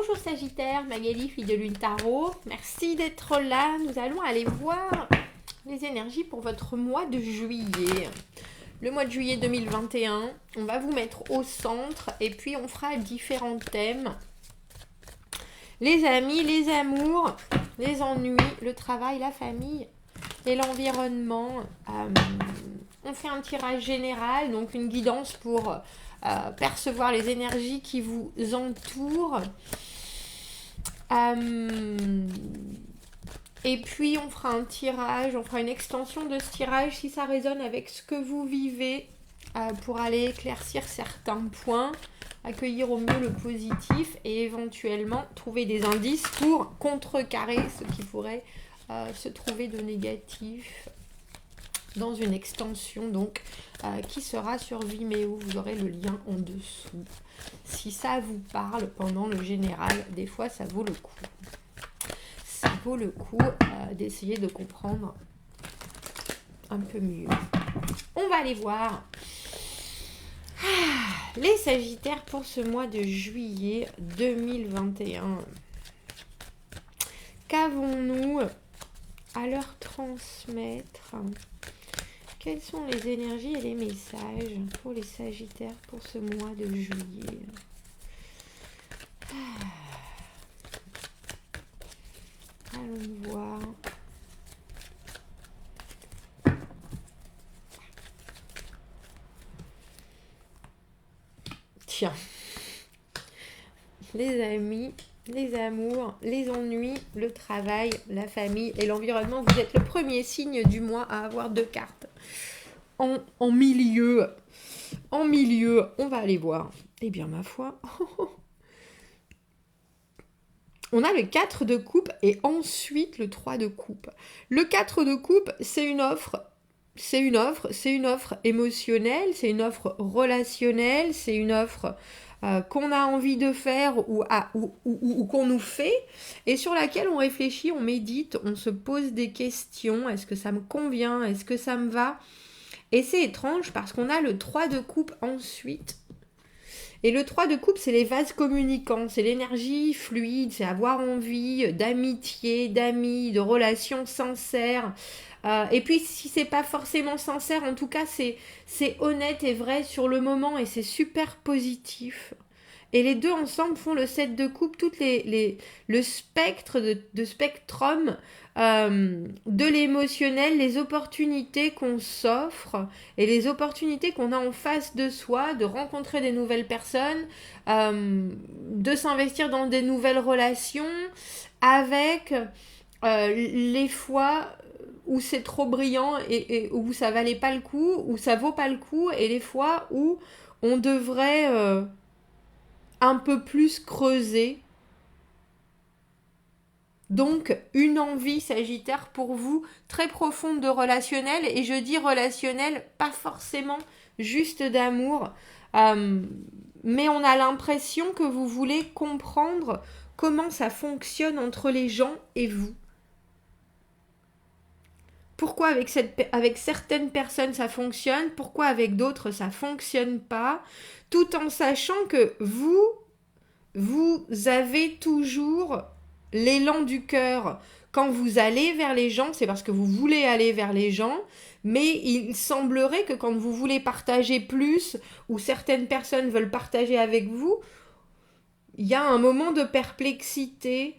Bonjour Sagittaire, Magali, fille de Lune Tarot. Merci d'être là. Nous allons aller voir les énergies pour votre mois de juillet. Le mois de juillet 2021, on va vous mettre au centre et puis on fera différents thèmes. Les amis, les amours, les ennuis, le travail, la famille et l'environnement. On fait un tirage général, donc une guidance pour percevoir les énergies qui vous entourent. Et puis on fera un tirage, on fera une extension de ce tirage si ça résonne avec ce que vous vivez pour aller éclaircir certains points, accueillir au mieux le positif et éventuellement trouver des indices pour contrecarrer ce qui pourrait se trouver de négatif dans une extension donc qui sera sur Vimeo. Vous aurez le lien en dessous. Si ça vous parle pendant le général, des fois ça vaut le coup. Ça vaut le coup d'essayer de comprendre un peu mieux. On va aller voir les Sagittaires pour ce mois de juillet 2021. Qu'avons-nous à leur transmettre? Quelles sont les énergies et les messages pour les Sagittaires pour ce mois de juillet? Allons voir. Tiens. Les amis, les amours, les ennuis, le travail, la famille et l'environnement. Vous êtes le premier signe du mois à avoir 2 cartes. En milieu. En milieu, on va aller voir. Eh bien, ma foi. On a le 4 de coupe et ensuite le 3 de coupe. Le 4 de coupe, c'est une offre. C'est une offre émotionnelle, c'est une offre relationnelle, c'est une offre qu'on a envie de faire ou qu'on nous fait et sur laquelle on réfléchit, on médite, on se pose des questions. Est-ce que ça me convient? Est-ce que ça me va? Et c'est étrange parce qu'on a le 3 de coupe ensuite. Et le 3 de coupe, c'est les vases communicants, c'est l'énergie fluide, c'est avoir envie d'amitié, d'amis, de relations sincères. Et puis, si c'est pas forcément sincère, en tout cas, c'est honnête et vrai sur le moment et c'est super positif. Et les deux ensemble font le 7 de coupe, le spectre de spectrum de l'émotionnel, les opportunités qu'on s'offre et les opportunités qu'on a en face de soi, de rencontrer des nouvelles personnes, de s'investir dans des nouvelles relations, avec les fois où c'est trop brillant et où ça valait pas le coup, où ça vaut pas le coup, et les fois où on devrait un peu plus creuser. Donc, une envie Sagittaire pour vous très profonde de relationnel, et je dis relationnel, pas forcément juste d'amour, mais on a l'impression que vous voulez comprendre comment ça fonctionne entre les gens et vous. Pourquoi avec certaines personnes ça fonctionne, pourquoi avec d'autres ça fonctionne pas, tout en sachant que vous avez toujours l'élan du cœur. Quand vous allez vers les gens, c'est parce que vous voulez aller vers les gens, mais il semblerait que quand vous voulez partager plus, ou certaines personnes veulent partager avec vous, il y a un moment de perplexité.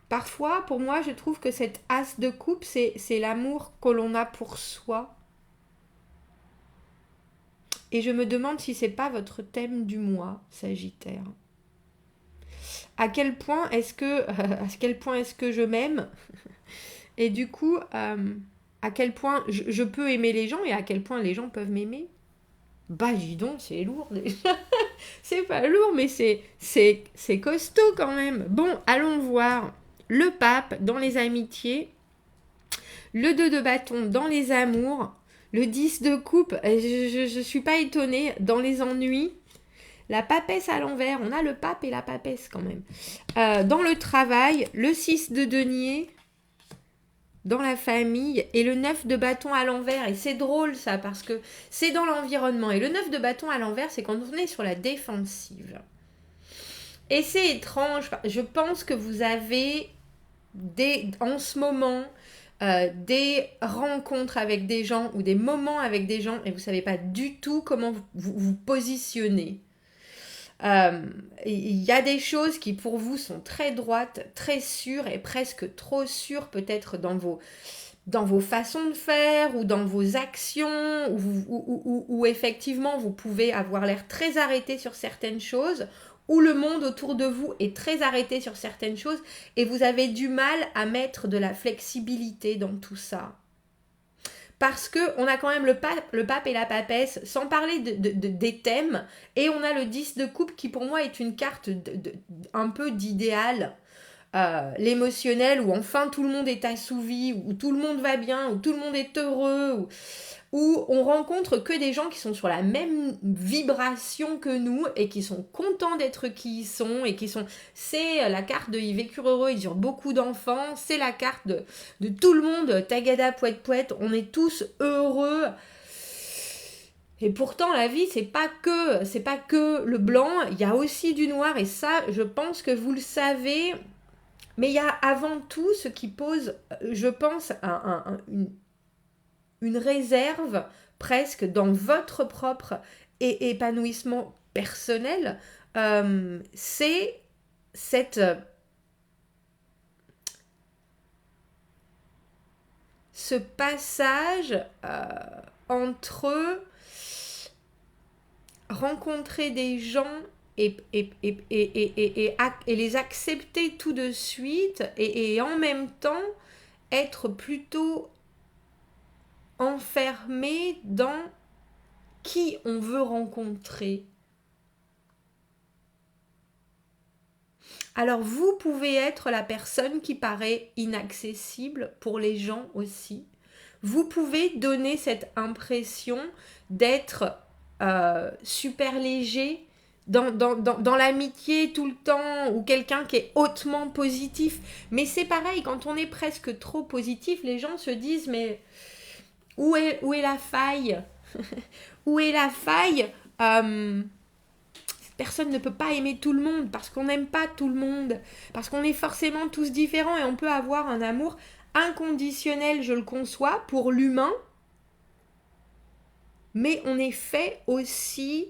Parfois, pour moi, je trouve que cette as de coupe, c'est l'amour que l'on a pour soi. Et je me demande si c'est pas votre thème du mois, Sagittaire. À quel point est-ce que je m'aime? Et du coup, à quel point je peux aimer les gens et à quel point les gens peuvent m'aimer? Bah dis donc, c'est lourd déjà. C'est pas lourd, mais c'est costaud quand même. Bon, allons voir. Le pape dans les amitiés, le 2 de bâton dans les amours, le 10 de coupe, je suis pas étonnée, dans les ennuis, la papesse à l'envers, on a le pape et la papesse quand même. Dans le travail, le 6 de denier, dans la famille, et le 9 de bâton à l'envers. Et c'est drôle ça, parce que c'est dans l'environnement. Et le 9 de bâton à l'envers, c'est quand on est sur la défensive. Et c'est étrange, je pense que vous avez en ce moment des rencontres avec des gens ou des moments avec des gens et vous ne savez pas du tout comment vous positionnez. Il y a des choses qui pour vous sont très droites, très sûres et presque trop sûres peut-être dans vos façons de faire ou dans vos actions où effectivement vous pouvez avoir l'air très arrêté sur certaines choses, où le monde autour de vous est très arrêté sur certaines choses et vous avez du mal à mettre de la flexibilité dans tout ça. Parce qu'on a quand même le pape et la papesse, sans parler des thèmes, et on a le 10 de coupe qui pour moi est une carte un peu d'idéal. L'émotionnel où enfin tout le monde est assouvi, où tout le monde va bien, où tout le monde est heureux, où on rencontre que des gens qui sont sur la même vibration que nous et qui sont contents d'être qui ils sont et qui sont... C'est la carte de ils vécurent heureux, ils eurent beaucoup d'enfants, c'est la carte de tout le monde, tagada, poète, poète, on est tous heureux. Et pourtant, la vie, c'est pas que le blanc, il y a aussi du noir et ça, je pense que vous le savez. Mais il y a avant tout ce qui pose, je pense, une réserve presque dans votre propre épanouissement personnel. C'est ce passage entre rencontrer des gens et les accepter tout de suite et en même temps être plutôt enfermé dans qui on veut rencontrer. Alors vous pouvez être la personne qui paraît inaccessible pour les gens aussi. Vous pouvez donner cette impression d'être super léger dans l'amitié tout le temps, ou quelqu'un qui est hautement positif. Mais c'est pareil, quand on est presque trop positif, les gens se disent mais où est la faille? Où est la faille? Personne ne peut pas aimer tout le monde parce qu'on n'aime pas tout le monde, parce qu'on est forcément tous différents et on peut avoir un amour inconditionnel, je le conçois, pour l'humain, mais on est fait aussi,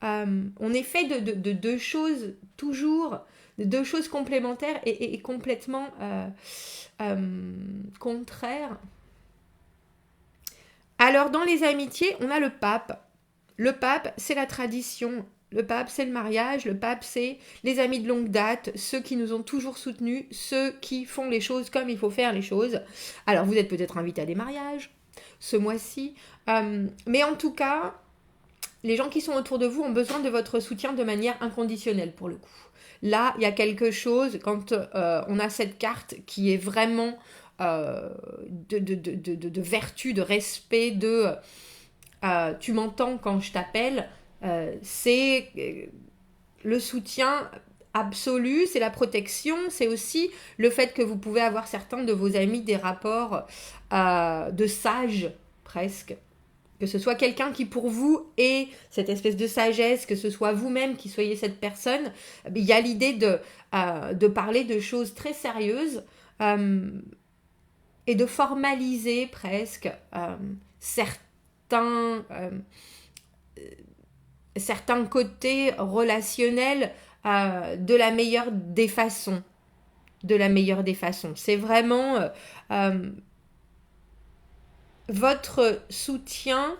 on est fait de deux choses toujours, de deux choses complémentaires et complètement contraires. Alors dans les amitiés, on a le pape. Le pape, c'est la tradition. Le pape, c'est le mariage. Le pape, c'est les amis de longue date, ceux qui nous ont toujours soutenus, ceux qui font les choses comme il faut faire les choses. Alors, vous êtes peut-être invité à des mariages ce mois-ci. Mais en tout cas, les gens qui sont autour de vous ont besoin de votre soutien de manière inconditionnelle, pour le coup. Là, il y a quelque chose, quand on a cette carte qui est vraiment de vertu, de respect, tu m'entends quand je t'appelle, c'est le soutien absolu, c'est la protection, c'est aussi le fait que vous pouvez avoir certains de vos amis des rapports de sages presque, que ce soit quelqu'un qui pour vous ait cette espèce de sagesse, que ce soit vous-même qui soyez cette personne, il y a l'idée de parler de choses très sérieuses et de formaliser presque certains côtés relationnels de la meilleure des façons. C'est vraiment votre soutien,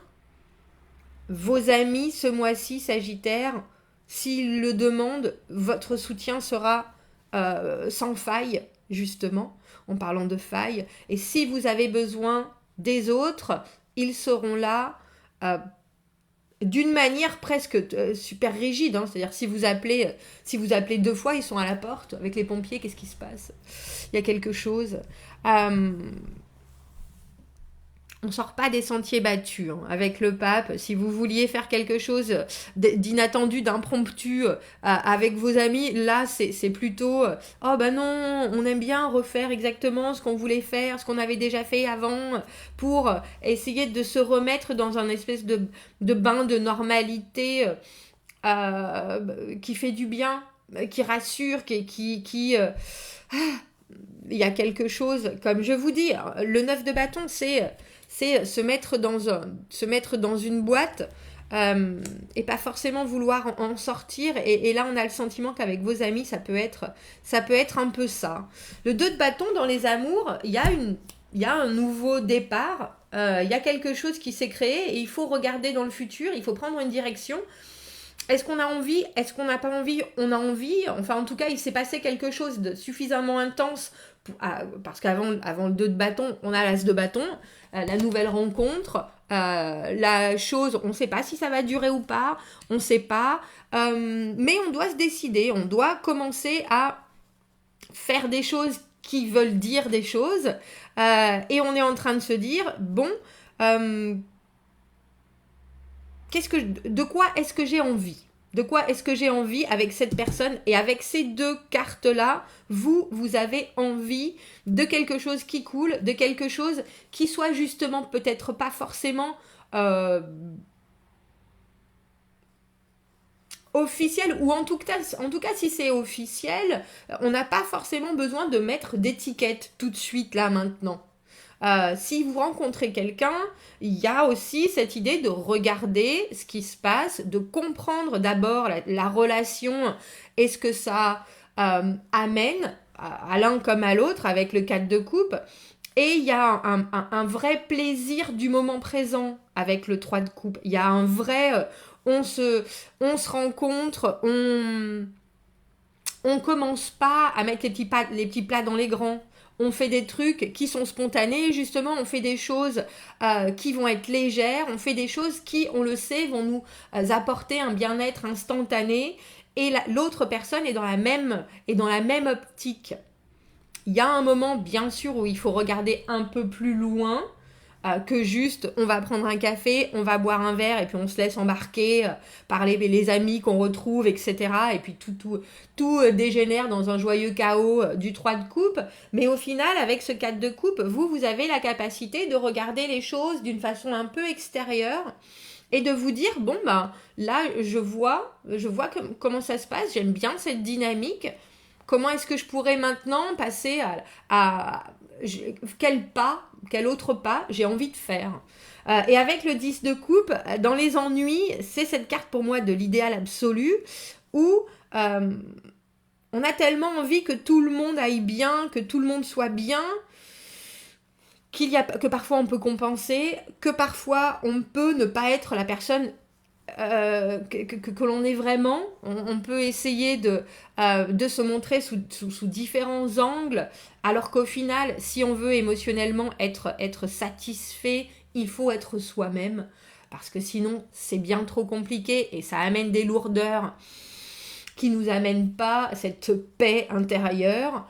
vos amis ce mois-ci, Sagittaire, s'ils le demandent, votre soutien sera sans faille, justement, en parlant de faille. Et si vous avez besoin des autres, ils seront là d'une manière presque super rigide, hein. C'est-à-dire si vous appelez 2 fois, ils sont à la porte. Avec les pompiers, qu'est-ce qui se passe? Il y a quelque chose. On sort pas des sentiers battus, hein. Avec le pape, si vous vouliez faire quelque chose d'inattendu, d'impromptu avec vos amis, là c'est plutôt oh bah non, on aime bien refaire exactement ce qu'on voulait faire, ce qu'on avait déjà fait avant, pour essayer de se remettre dans un espèce de bain de normalité qui fait du bien. qui rassure, il y a quelque chose, comme je vous dis, le 9 de bâton, c'est se mettre dans une boîte et pas forcément vouloir en sortir. Et là, on a le sentiment qu'avec vos amis, ça peut être un peu ça. Le 2 de bâton, dans les amours, il y a un nouveau départ, il y a quelque chose qui s'est créé et il faut regarder dans le futur, il faut prendre une direction. Est-ce qu'on a envie? Est-ce qu'on n'a pas envie? On a envie. Enfin, en tout cas, il s'est passé quelque chose de suffisamment intense parce qu'avant le 2 de bâton, on a l'as de bâton, la nouvelle rencontre, la chose, on ne sait pas si ça va durer ou pas, on ne sait pas, mais on doit se décider, on doit commencer à faire des choses qui veulent dire des choses, et on est en train de se dire, bon, de quoi est-ce que j'ai envie? De quoi est-ce que j'ai envie avec cette personne? Et avec ces deux cartes-là, vous avez envie de quelque chose qui coule, de quelque chose qui soit justement peut-être pas forcément officiel, ou en tout cas si c'est officiel, on n'a pas forcément besoin de mettre d'étiquette tout de suite là maintenant. Si vous rencontrez quelqu'un, il y a aussi cette idée de regarder ce qui se passe, de comprendre d'abord la relation et ce que ça amène à l'un comme à l'autre avec le 4 de coupe. Et il y a un vrai plaisir du moment présent avec le 3 de coupe. Il y a un vrai... on se rencontre, on commence pas à mettre les petits plats dans les grands. On fait des trucs qui sont spontanés, justement, on fait des choses qui vont être légères, on fait des choses qui, on le sait, vont nous apporter un bien-être instantané, et l'autre personne est dans la même optique. Il y a un moment, bien sûr, où il faut regarder un peu plus loin, que juste on va prendre un café, on va boire un verre et puis on se laisse embarquer par les amis qu'on retrouve, etc. Et puis tout dégénère dans un joyeux chaos du 3 de coupe. Mais au final, avec ce 4 de coupe, vous avez la capacité de regarder les choses d'une façon un peu extérieure et de vous dire, bon, ben là, je vois comment ça se passe, j'aime bien cette dynamique. Comment est-ce que je pourrais maintenant passer à quel autre pas j'ai envie de faire. Et avec le 10 de coupe, dans les ennuis, c'est cette carte pour moi de l'idéal absolu où on a tellement envie que tout le monde aille bien, que tout le monde soit bien, que parfois on peut compenser, que parfois on peut ne pas être la personne que l'on est vraiment. On peut essayer de se montrer sous différents angles, alors qu'au final, si on veut émotionnellement être satisfait, il faut être soi-même, parce que sinon c'est bien trop compliqué et ça amène des lourdeurs qui nous amènent pas cette paix intérieure.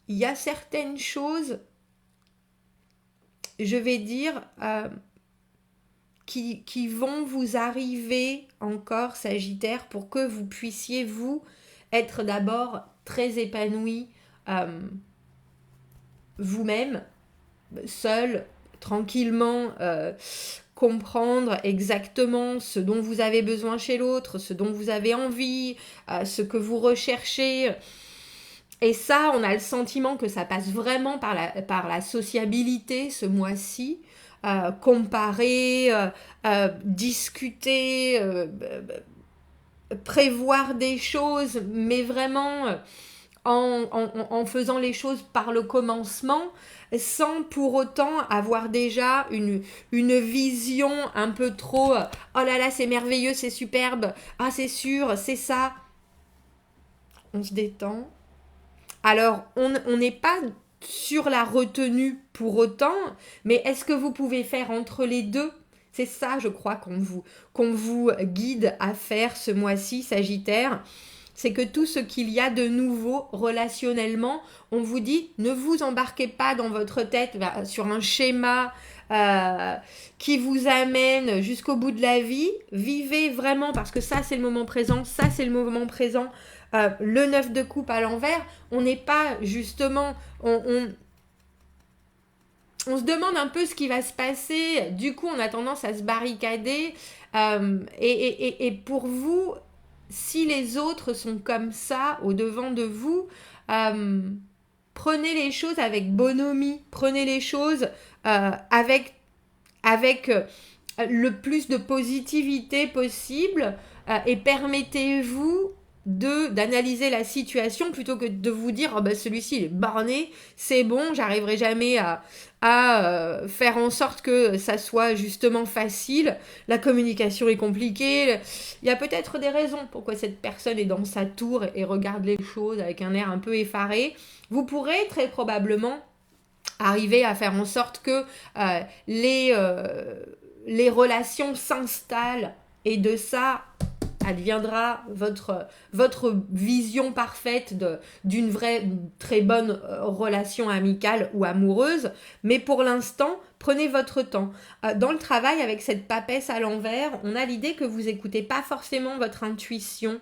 Il y a certaines choses, je vais dire, qui vont vous arriver encore, Sagittaire, pour que vous puissiez, vous, être d'abord très épanoui vous-même, seul, tranquillement, comprendre exactement ce dont vous avez besoin chez l'autre, ce dont vous avez envie, ce que vous recherchez. Et ça, on a le sentiment que ça passe vraiment par la sociabilité ce mois-ci. Comparer, discuter, prévoir des choses, mais vraiment en faisant les choses par le commencement, sans pour autant avoir déjà une vision un peu trop oh là là, c'est merveilleux, c'est superbe, ah c'est sûr, c'est ça. On se détend. Alors, on n'est pas sur la retenue pour autant, mais est-ce que vous pouvez faire entre les deux? C'est ça, je crois, qu'on vous guide à faire ce mois-ci, Sagittaire. C'est que tout ce qu'il y a de nouveau relationnellement, on vous dit, ne vous embarquez pas dans votre tête sur un schéma qui vous amène jusqu'au bout de la vie. Vivez vraiment, parce que ça, c'est le moment présent, ça, c'est le moment présent. Le 9 de coupe à l'envers, on n'est pas justement... on se demande un peu ce qui va se passer. Du coup, on a tendance à se barricader. Et pour vous, si les autres sont comme ça au devant de vous, euh, prenez les choses avec bonhomie. Prenez les choses avec le plus de positivité possible et permettez-vous d'analyser la situation plutôt que de vous dire oh ben celui-ci il est borné, c'est bon, j'arriverai jamais à faire en sorte que ça soit justement facile, la communication est compliquée, il y a peut-être des raisons pourquoi cette personne est dans sa tour et regarde les choses avec un air un peu effaré. Vous pourrez très probablement arriver à faire en sorte que euh, les, euh, les relations s'installent et de ça adviendra votre vision parfaite d'une vraie très bonne relation amicale ou amoureuse. Mais pour l'instant, prenez votre temps. Dans le travail, avec cette papesse à l'envers, on a l'idée que vous n'écoutez pas forcément votre intuition.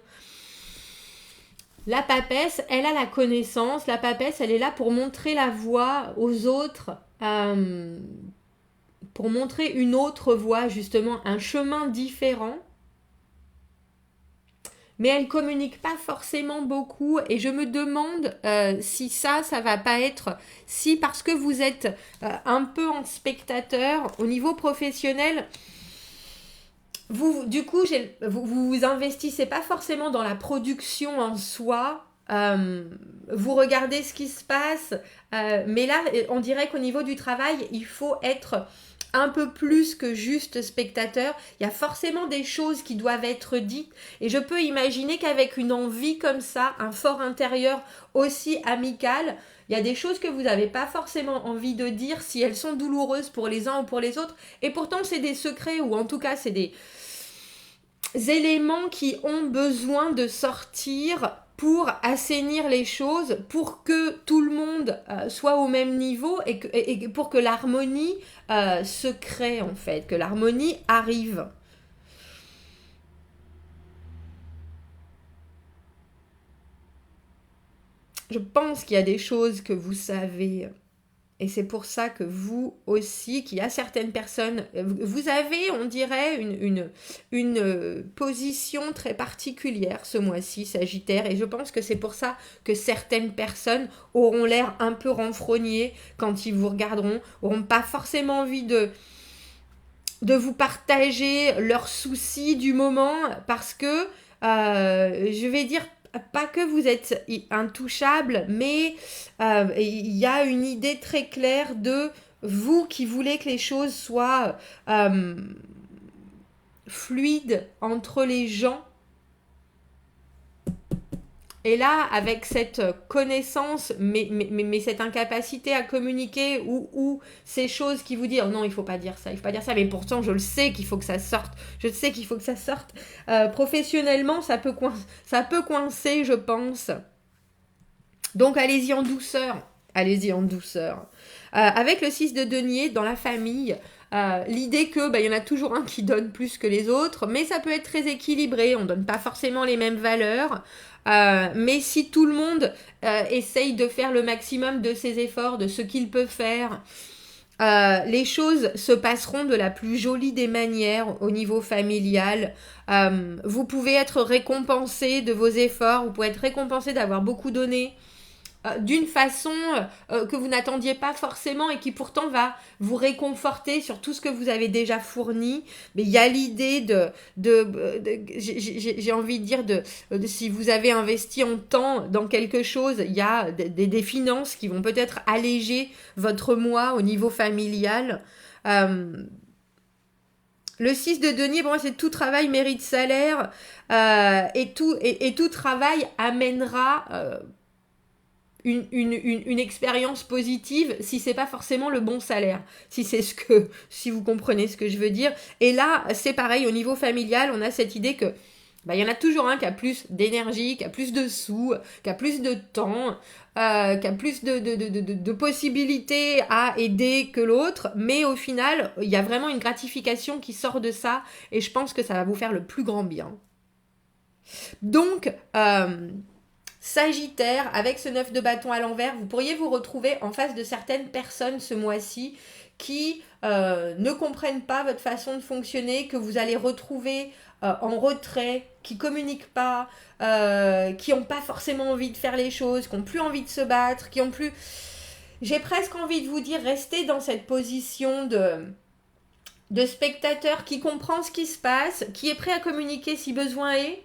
La papesse, elle a la connaissance. La papesse, elle est là pour montrer la voie aux autres, pour montrer une autre voie, justement, un chemin différent. Mais elle communique pas forcément beaucoup et je me demande si ça va pas être, si parce que vous êtes un peu en spectateur au niveau professionnel, du coup, vous investissez pas forcément dans la production en soi. Vous regardez ce qui se passe, mais là, on dirait qu'au niveau du travail, il faut être un peu plus que juste spectateur. Il y a forcément des choses qui doivent être dites, et je peux imaginer qu'avec une envie comme ça, un fort intérieur aussi amical, il y a des choses que vous n'avez pas forcément envie de dire si elles sont douloureuses pour les uns ou pour les autres, et pourtant c'est des secrets, ou en tout cas c'est des éléments qui ont besoin de sortir pour assainir les choses, pour que tout le monde soit au même niveau et pour que l'harmonie se crée en fait, que l'harmonie arrive. Je pense qu'il y a des choses que vous savez. Et c'est pour ça que vous aussi, qu'il y a certaines personnes, vous avez, on dirait, une position très particulière ce mois-ci, Sagittaire. Et je pense que c'est pour ça que certaines personnes auront l'air un peu renfrognées quand ils vous regarderont, auront pas forcément envie de vous partager leurs soucis du moment parce que, je vais dire, pas que vous êtes intouchable, mais il y a une idée très claire de vous qui voulez que les choses soient fluides entre les gens. Et là, avec cette connaissance, mais cette incapacité à communiquer ou ces choses qui vous disent oh non, il faut pas dire ça, il faut pas dire ça, mais pourtant je le sais qu'il faut que ça sorte, je sais qu'il faut que ça sorte. Professionnellement, ça peut coincer, je pense. Donc allez-y en douceur, allez-y en douceur. Avec le 6 de denier dans la famille, l'idée que y en a toujours un qui donne plus que les autres, mais ça peut être très équilibré, on donne pas forcément les mêmes valeurs. Mais si tout le monde essaye de faire le maximum de ses efforts, de ce qu'il peut faire, les choses se passeront de la plus jolie des manières au niveau familial. Vous pouvez être récompensé de vos efforts, vous pouvez être récompensé d'avoir beaucoup donné. D'une façon que vous n'attendiez pas forcément et qui pourtant va vous réconforter sur tout ce que vous avez déjà fourni. Mais il y a l'idée j'ai envie de dire, si vous avez investi en temps dans quelque chose, il y a des finances qui vont peut-être alléger votre mois au niveau familial. Le 6 de denier, pour moi, c'est tout travail mérite salaire et tout travail amènera une expérience positive si c'est pas forcément le bon salaire, si vous comprenez ce que je veux dire. Et là, c'est pareil, au niveau familial, on a cette idée que il y en a toujours un qui a plus d'énergie, qui a plus de sous, qui a plus de temps, qui a plus de possibilités à aider que l'autre, mais au final, il y a vraiment une gratification qui sort de ça, et je pense que ça va vous faire le plus grand bien. Donc, Sagittaire, avec ce 9 de bâton à l'envers, vous pourriez vous retrouver en face de certaines personnes ce mois-ci qui ne comprennent pas votre façon de fonctionner, que vous allez retrouver en retrait, qui communiquent pas, qui n'ont pas forcément envie de faire les choses, qui n'ont plus envie de se battre, qui ont plus... J'ai presque envie de vous dire, restez dans cette position de spectateur qui comprend ce qui se passe, qui est prêt à communiquer si besoin est,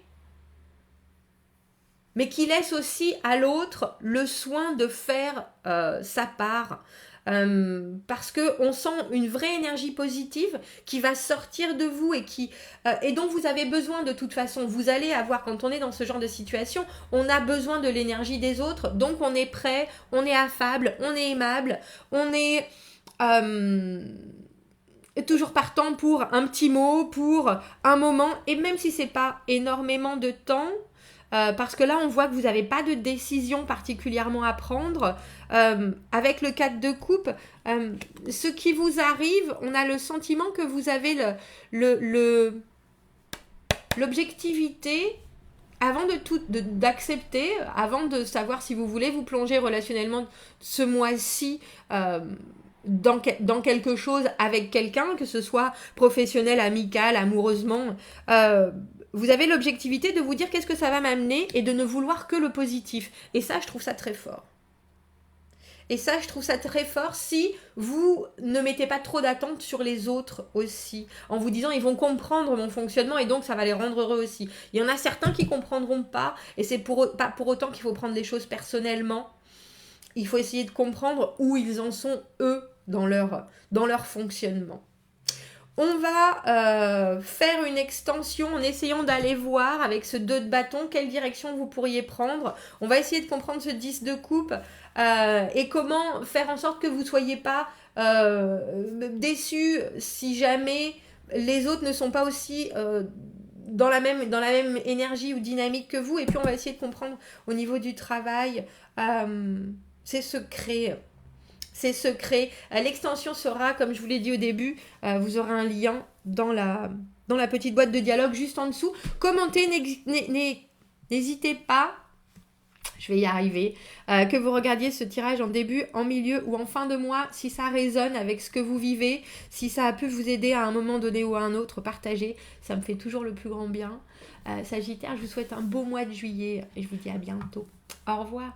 mais qui laisse aussi à l'autre le soin de faire sa part. Parce qu'on sent une vraie énergie positive qui va sortir de vous et dont vous avez besoin de toute façon. Vous allez avoir, quand on est dans ce genre de situation, on a besoin de l'énergie des autres, donc on est prêt, on est affable, on est aimable, on est toujours partant pour un petit mot, pour un moment, et même si c'est pas énormément de temps, parce que là, on voit que vous n'avez pas de décision particulièrement à prendre. Avec le 4 de coupe, ce qui vous arrive, on a le sentiment que vous avez l'objectivité avant d'accepter, avant de savoir si vous voulez vous plonger relationnellement ce mois-ci dans quelque chose avec quelqu'un, que ce soit professionnel, amical, amoureusement. Vous avez l'objectivité de vous dire qu'est-ce que ça va m'amener et de ne vouloir que le positif. Et ça, je trouve ça très fort. Et ça, je trouve ça très fort si vous ne mettez pas trop d'attentes sur les autres aussi, en vous disant ils vont comprendre mon fonctionnement et donc ça va les rendre heureux aussi. Il y en a certains qui ne comprendront pas et c'est pas pour autant qu'il faut prendre les choses personnellement. Il faut essayer de comprendre où ils en sont, eux, dans leur fonctionnement. On va faire une extension en essayant d'aller voir avec ce 2 de bâton quelle direction vous pourriez prendre. On va essayer de comprendre ce 10 de coupe et comment faire en sorte que vous ne soyez pas déçus si jamais les autres ne sont pas aussi dans la même énergie ou dynamique que vous. Et puis on va essayer de comprendre au niveau du travail ces secrets. C'est secret. L'extension sera, comme je vous l'ai dit au début, vous aurez un lien dans la petite boîte de dialogue juste en dessous. Commentez, n'hésitez pas, je vais y arriver, que vous regardiez ce tirage en début, en milieu ou en fin de mois, si ça résonne avec ce que vous vivez, si ça a pu vous aider à un moment donné ou à un autre, partagez, ça me fait toujours le plus grand bien. Sagittaire, je vous souhaite un beau mois de juillet et je vous dis à bientôt. Au revoir.